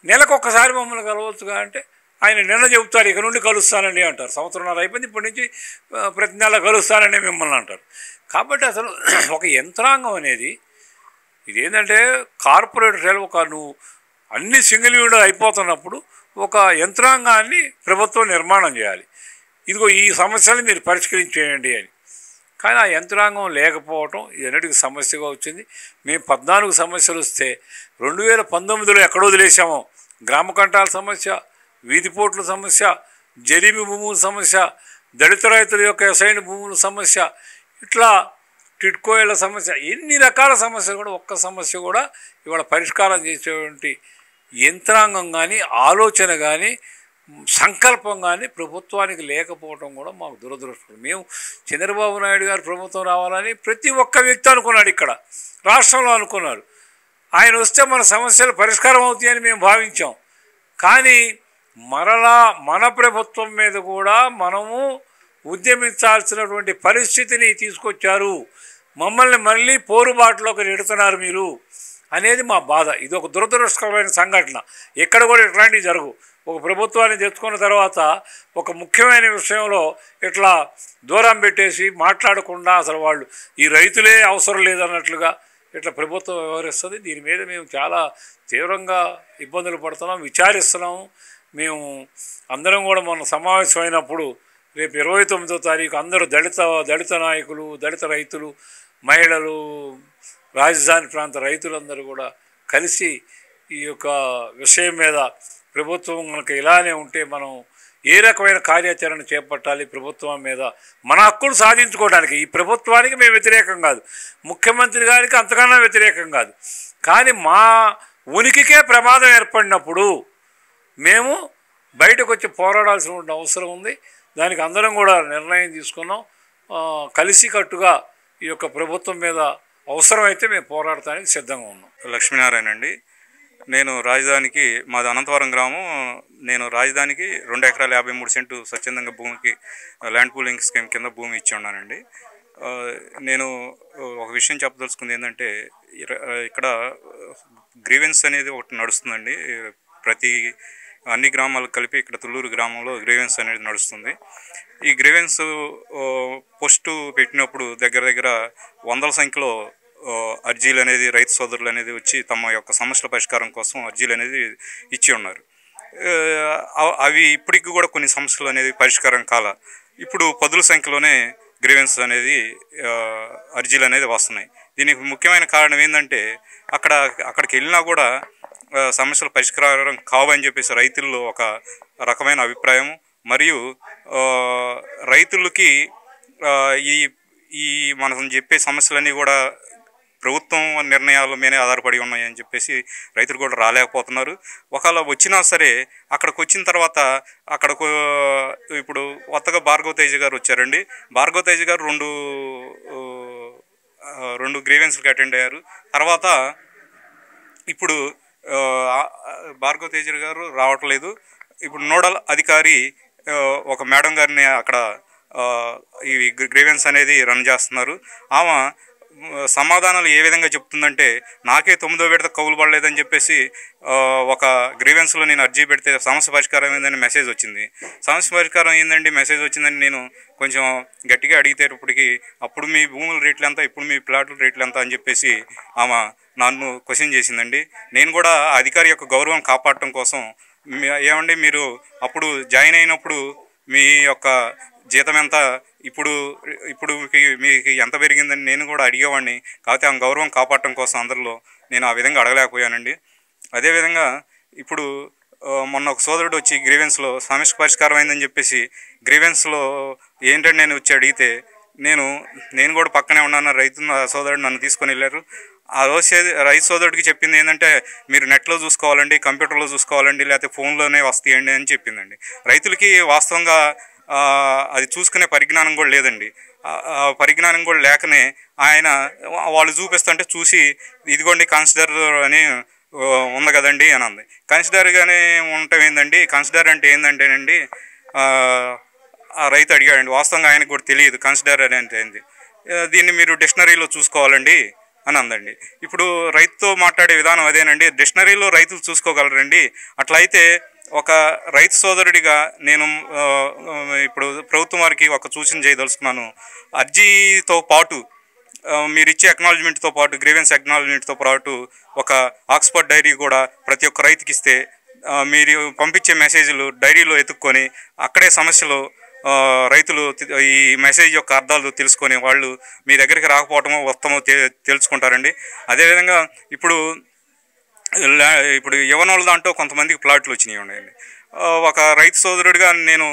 నెలకు ఒక్కసారి మమ్మల్ని కలవచ్చుగా అంటే ఆయన నిన్న చెబుతారు ఇక నుండి కలుస్తానండి అంటారు. సంవత్సరంన్నర అయిపోయింది, ఇప్పటి నుంచి ప్రతి నెల కలుస్తానండి మిమ్మల్ని అంటారు. కాబట్టి అసలు ఒక యంత్రాంగం అనేది ఇదేంటంటే కార్పొరేట్ రైలు నువ్వు అన్ని సింగిల్ విండో అయిపోతున్నప్పుడు ఒక యంత్రాంగాన్ని ప్రభుత్వం నిర్మాణం చేయాలి. ఇదిగో ఈ సమస్యలు మీరు పరిష్కరించేయండి అని. కానీ ఆ యంత్రాంగం లేకపోవటం ఎన్నటికి సమస్యగా వచ్చింది. మేము 14 సమస్యలు వస్తే 2019లో ఎక్కడ వదిలేసామో గ్రామ కంటాల సమస్య, వీధిపోట్ల సమస్య, జరీబీ భూముల సమస్య, దళిత రైతుల యొక్క అసైన్ భూముల సమస్య, ఇట్లా టిడ్కోయిల సమస్య, ఎన్ని రకాల సమస్యలు కూడా ఒక్క సమస్య కూడా ఇవాళ పరిష్కారం చేసేటువంటి యంత్రాంగం కానీ ఆలోచన కానీ సంకల్పం కానీ ప్రభుత్వానికి లేకపోవడం కూడా మాకు దురదృష్టం. మేము చంద్రబాబు నాయుడు గారు ప్రభుత్వం రావాలని ప్రతి ఒక్క వ్యక్తి అనుకున్నాడు, ఇక్కడ రాష్ట్రంలో అనుకున్నారు. ఆయన వస్తే మన సమస్యలు పరిష్కారం అవుతాయని మేము భావించాం. కానీ మరలా మన ప్రభుత్వం మీద కూడా మనము ఉద్యమించాల్సినటువంటి పరిస్థితిని తీసుకొచ్చారు. మమ్మల్ని మళ్ళీ పోరుబాటులోకి నెడుతున్నారు మీరు అనేది మా బాధ. ఇది ఒక దురదృష్టకరమైన సంఘటన. ఎక్కడ కూడా ఇట్లాంటివి జరగవు. ఒక ప్రభుత్వాన్ని తెచ్చుకున్న తర్వాత ఒక ముఖ్యమైన విషయంలో ఇట్లా దూరం పెట్టేసి మాట్లాడకుండా అసలు వాళ్ళు ఈ రైతులే అవసరం లేదన్నట్లుగా ఇట్లా ప్రభుత్వం వ్యవహరిస్తుంది. దీని మీద మేము చాలా తీవ్రంగా ఇబ్బందులు పడుతున్నాం, విచారిస్తున్నాము. మేము అందరం కూడా మొన్న సమావేశం అయినప్పుడు రేపు 29వ తారీఖు అందరూ దళిత నాయకులు, దళిత రైతులు, మహిళలు, రాజధాని ప్రాంత రైతులందరూ కూడా కలిసి ఈ యొక్క విషయం మీద ప్రభుత్వం కనుక ఇలానే ఉంటే మనం ఏ రకమైన కార్యాచరణ చేపట్టాలి ప్రభుత్వం మీద మన హక్కులు సాధించుకోవడానికి? ఈ ప్రభుత్వానికి మేము వ్యతిరేకం కాదు, ముఖ్యమంత్రి గారికి అంతకన్నా వ్యతిరేకం కాదు, కానీ మా ఉనికికే ప్రమాదం ఏర్పడినప్పుడు మేము బయటకు వచ్చి పోరాడాల్సిన అవసరం ఉంది. దానికి అందరం కూడా నిర్ణయం తీసుకున్నాం. కలిసికట్టుగా ఈ యొక్క ప్రభుత్వం మీద అవసరమైతే మేము పోరాడటానికి సిద్ధంగా ఉన్నాం. లక్ష్మీనారాయణ అండి. నేను రాజధానికి, మాది అనంతవరం గ్రామం. నేను రాజధానికి 2 ఎకరాల 53 సెంటు స్వచ్ఛందంగా భూమికి ల్యాండ్ పూలింగ్ స్కీమ్ కింద భూమి ఇచ్చి ఉన్నానండి. నేను ఒక విషయం చెప్పదలుచుకుంది ఏంటంటే, ఇక్కడ గ్రీవెన్స్ అనేది ఒకటి నడుస్తుందండి. ప్రతి అన్ని గ్రామాలకు కలిపి ఇక్కడ తుళ్ళూరు గ్రామంలో గ్రీవెన్స్ అనేది నడుస్తుంది. ఈ గ్రీవెన్స్ పోస్టు పెట్టినప్పుడు దగ్గర దగ్గర వందల సంఖ్యలో అర్జీలు అనేది రైతు సోదరులు అనేది వచ్చి తమ యొక్క సమస్యల పరిష్కారం కోసం అర్జీలు అనేది ఇచ్చి ఉన్నారు. అవి ఇప్పటికి కూడా కొన్ని సమస్యలు అనేది పరిష్కారం కాల. ఇప్పుడు పదుల సంఖ్యలోనే గ్రీవెన్స్ అనేది అర్జీలు అనేది వస్తున్నాయి. దీనికి ముఖ్యమైన కారణం ఏంటంటే, అక్కడికి వెళ్ళినా కూడా సమస్యల పరిష్కారం కావని చెప్పేసి రైతుల్లో ఒక రకమైన అభిప్రాయం. మరియు రైతులకి ఈ మనం చెప్పే సమస్యలన్నీ కూడా ప్రభుత్వం నిర్ణయాల మీదే ఆధారపడి ఉన్నాయని చెప్పేసి రైతులు కూడా రాలేకపోతున్నారు. ఒకవేళ వచ్చినా సరే అక్కడికి వచ్చిన తర్వాత ఇప్పుడు కొత్తగా భార్గవ తేజ గారు వచ్చారండి. భార్గవ తేజ గారు రెండు గ్రీవెన్స్కి అటెండ్ అయ్యారు. తర్వాత ఇప్పుడు భార్గవ తేజ గారు రావట్లేదు. ఇప్పుడు నోడల్ అధికారి ఒక మేడం గారిని అక్కడ ఈ గ్రీవెన్స్ అనేది రన్ చేస్తున్నారు. ఆమె సమాధానాలు ఏ విధంగా చెప్తుందంటే, నాకే 9వ విడత కౌలు పడలేదని చెప్పేసి ఒక గ్రీవెన్స్లో నేను అర్జీ పెడితే సమస్య పరిష్కారం ఏందని మెసేజ్ వచ్చింది. సమస్య పరిష్కారం ఏందండి మెసేజ్ వచ్చిందని నేను కొంచెం గట్టిగా అడిగితేటప్పటికి, అప్పుడు మీ భూముల రేట్లు ఎంత, ఇప్పుడు మీ ప్లాట్ల రేట్లు ఎంత అని చెప్పేసి ఆమె నన్ను క్వశ్చన్ చేసిందండి. నేను కూడా అధికారి యొక్క గౌరవం కాపాడటం కోసం, ఏమండి మీరు అప్పుడు జాయిన్ అయినప్పుడు మీ యొక్క జీతం ఎంత, ఇప్పుడు మీకు ఎంత పెరిగిందని నేను కూడా అడిగేవాడిని. కాకపోతే ఆ గౌరవం కాపాడటం కోసం అందరిలో నేను ఆ విధంగా అడగలేకపోయానండి. అదేవిధంగా ఇప్పుడు మొన్న ఒక సోదరుడు వచ్చి గ్రీవెన్స్లో సమస్య పరిష్కారం అయిందని చెప్పేసి గ్రీవెన్స్లో ఏంటంటే నేను వచ్చి అడిగితే, నేను కూడా పక్కనే ఉన్నాను, రైతు సోదరుడు నన్ను తీసుకొని వెళ్ళారు. ఆ రోజు రైతు సోదరుడికి చెప్పింది ఏంటంటే, మీరు నెట్లో చూసుకోవాలండి, కంప్యూటర్లో చూసుకోవాలండి, లేకపోతే ఫోన్లోనే వస్తాయండి అని చెప్పిందండి. రైతులకి వాస్తవంగా అది చూసుకునే పరిజ్ఞానం కూడా లేదండి. పరిజ్ఞానం కూడా లేకనే ఆయన వాళ్ళు చూపిస్తుంటే చూసి, ఇదిగోండి కన్సిడర్ అని ఉంది కదండి అని అంది. కన్సిడర్గానే ఉండటం ఏందండి, కన్సిడర్ అంటే ఏంటంటేనండి, ఆ రైతు అడిగాడండి. వాస్తవంగా ఆయనకు కూడా తెలియదు కన్సిడర్ అని అంటే ఏంది. దీన్ని మీరు డిక్షనరీలో చూసుకోవాలండి అని అందండి. ఇప్పుడు రైతుతో మాట్లాడే విధానం అదేనండి. డిక్షనరీలో రైతులు చూసుకోగలరండి. అట్లయితే ఒక రైతు సోదరుడిగా నేను ఇప్పుడు ప్రభుత్వం వారికి ఒక సూచన చేయదలుచుకున్నాను. అర్జీతో పాటు మీరు ఇచ్చే అక్నాలజ్మెంట్తో పాటు, గ్రీవెన్స్ అక్నాలజ్మెంట్తో పాటు ఒక ఆక్స్ఫర్డ్ డైరీ కూడా ప్రతి ఒక్క రైతుకి ఇస్తే, మీరు పంపించే మెసేజ్లు డైరీలో ఎత్తుక్కొని అక్కడే సమస్యలు రైతులు ఈ మెసేజ్ యొక్క అర్థాలు తెలుసుకొని వాళ్ళు మీ దగ్గరికి రాకపోవటమో వస్తామో తెలుసుకుంటారండి. అదేవిధంగా ఇప్పుడు యువనోళ్ళ దాంట్లో కొంతమందికి ప్లాట్లు వచ్చినాయి ఉన్నాయండి. ఒక రైతు సోదరుడిగా నేను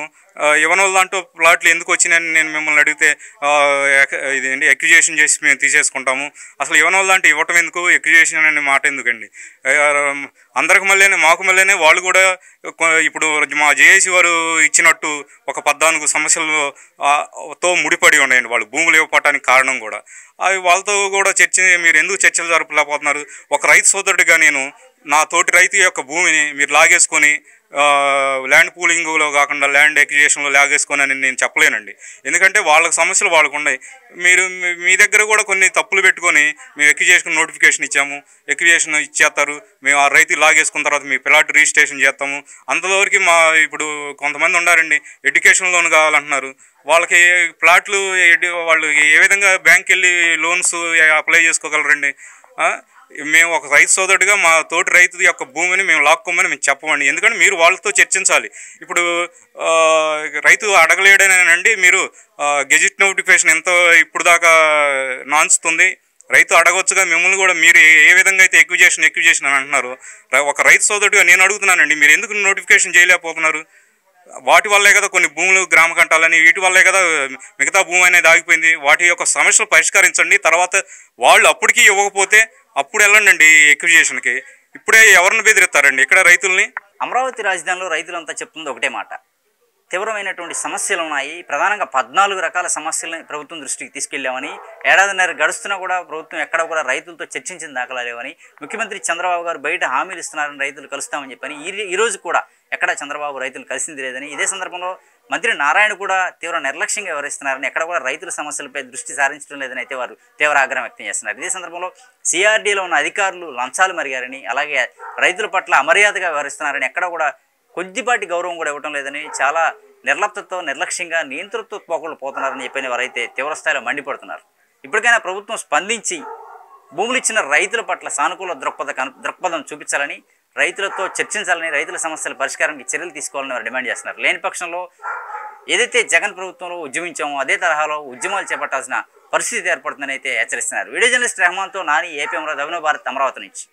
యువనోళ్ళ దాంట్లో ప్లాట్లు ఎందుకు వచ్చినాయని నేను మిమ్మల్ని అడిగితే, ఇదేంటి ఎక్విజేషన్ చేసి మేము తీసేసుకుంటాము, అసలు యువనోళ్ళ దాంట్లో ఇవ్వటం ఎందుకు, ఎక్విజేషన్ అనే మాట ఎందుకండి, అందరికి మళ్ళీ మాకు మళ్ళీ వాళ్ళు కూడా ఇప్పుడు మా జేఏసీ వారు ఇచ్చినట్టు ఒక 14 సమస్యలతో ముడిపడి ఉన్నాయండి. వాళ్ళు భూములు ఇవ్వటానికి కారణం కూడా అవి. వాళ్ళతో కూడా మీరు ఎందుకు చర్చలు జరపలేకపోతున్నారు? ఒక రైతు సోదరుడిగా నేను నా తోటి రైతు యొక్క భూమిని మీరు లాగేసుకొని ల్యాండ్ పూలింగ్లో కాకుండా ల్యాండ్ ఎక్విజేషన్లో లాగేసుకొని అని నేను చెప్పలేనండి. ఎందుకంటే వాళ్ళకి సమస్యలు వాళ్ళకు ఉన్నాయి. మీరు మీ దగ్గర కూడా కొన్ని తప్పులు పెట్టుకొని మేము ఎక్విజేషన్ నోటిఫికేషన్ ఇచ్చాము, ఎక్విజేషన్ ఇచ్చేస్తారు, మేము ఆ రైతు లాగేసుకున్న తర్వాత మీ ప్లాట్ రిజిస్ట్రేషన్ చేస్తాము. అంతవరకు ఇప్పుడు కొంతమంది ఉన్నారండి, ఎడ్యుకేషన్ లోన్ కావాలంటున్నారు. వాళ్ళకి ప్లాట్లు వాళ్ళు ఏ విధంగా బ్యాంక్కి వెళ్ళి లోన్స్ అప్లై చేసుకోగలరండి? మేము ఒక రైతు సోదరుడిగా మా తోటి రైతు యొక్క భూమిని మేము లాక్కోమని మేము చెప్పమండి. ఎందుకంటే మీరు వాళ్ళతో చర్చించాలి. ఇప్పుడు రైతు అడగలేడనేనండి, మీరు గెజిట్ నోటిఫికేషన్ ఎంతో ఇప్పుడు దాకా నాన్స్తుంది, రైతు అడగొచ్చుగా మిమ్మల్ని కూడా. మీరు ఏ విధంగా అయితే ఎక్విజేషన్ అని అంటున్నారు, ఒక రైతు సోదరుడిగా నేను అడుగుతున్నానండి, మీరు ఎందుకు నోటిఫికేషన్ చేయలేకపోతున్నారు? వాటి వల్లే కదా కొన్ని భూములు గ్రామ కంటాలని, వీటి వల్లే కదా మిగతా భూమి అనేది ఆగిపోయింది. వాటి యొక్క సమస్యలు పరిష్కరించండి. తర్వాత వాళ్ళు అప్పటికి ఇవ్వకపోతే అప్పుడు వెళ్ళండి ఎక్విజేషన్కి. ఇప్పుడే ఎవరిని బెదిరిస్తారండి ఇక్కడ రైతుల్ని? అమరావతి రాజధానిలో రైతులంతా చెప్తుంది ఒకటే మాట, తీవ్రమైనటువంటి సమస్యలు ఉన్నాయి. ప్రధానంగా 14 రకాల సమస్యలను ప్రభుత్వం దృష్టికి తీసుకెళ్లామని, ఏడాదిన్నర గడుస్తున్నా కూడా ప్రభుత్వం ఎక్కడ కూడా రైతులతో చర్చించిన దాఖలా లేవని, ముఖ్యమంత్రి చంద్రబాబు గారు బయట హామీలు ఇస్తున్నారని, రైతులు కలుస్తామని చెప్పని ఈ రోజు కూడా ఎక్కడ చంద్రబాబు రైతులు కలిసింది లేదని, ఇదే సందర్భంలో మంత్రి నారాయణ కూడా తీవ్ర నిర్లక్ష్యంగా వ్యవహరిస్తున్నారని, ఎక్కడ కూడా రైతుల సమస్యలపై దృష్టి సారించడం లేదని అయితే వారు తీవ్ర ఆగ్రహం వ్యక్తం చేస్తున్నారు. ఇదే సందర్భంలో సిఆర్డీలో ఉన్న అధికారులు లంచాలు మరిగారని, అలాగే రైతుల పట్ల అమర్యాదగా వ్యవహరిస్తున్నారని, ఎక్కడ కూడా కొద్దిపాటి గౌరవం కూడా ఇవ్వడం లేదని, చాలా నిర్లప్తతో నిర్లక్ష్యంగా నియంతృత్వ పోకళ్ళు పోతున్నారని చెప్పని వారైతే తీవ్రస్థాయిలో మండిపడుతున్నారు. ఇప్పటికైనా ప్రభుత్వం స్పందించి భూములు ఇచ్చిన రైతుల పట్ల సానుకూల దృక్పథం చూపించాలని, రైతులతో చర్చించాలని, రైతుల సమస్యల పరిష్కారానికి చర్యలు తీసుకోవాలని వారు డిమాండ్ చేస్తున్నారు. లేని పక్షంలో ఏదైతే జగన్ ప్రభుత్వంలో ఉద్యమించామో అదే తరహాలో ఉద్యమాలు చేపట్టాల్సిన పరిస్థితి ఏర్పడుతుందని అయితే హెచ్చరిస్తున్నారు. వీడియో జర్నలిస్ట్ రెహమాన్తో నాని, ఏపీ అమరావతి, అభినవ్ భారత్, అమరావతి నుంచి.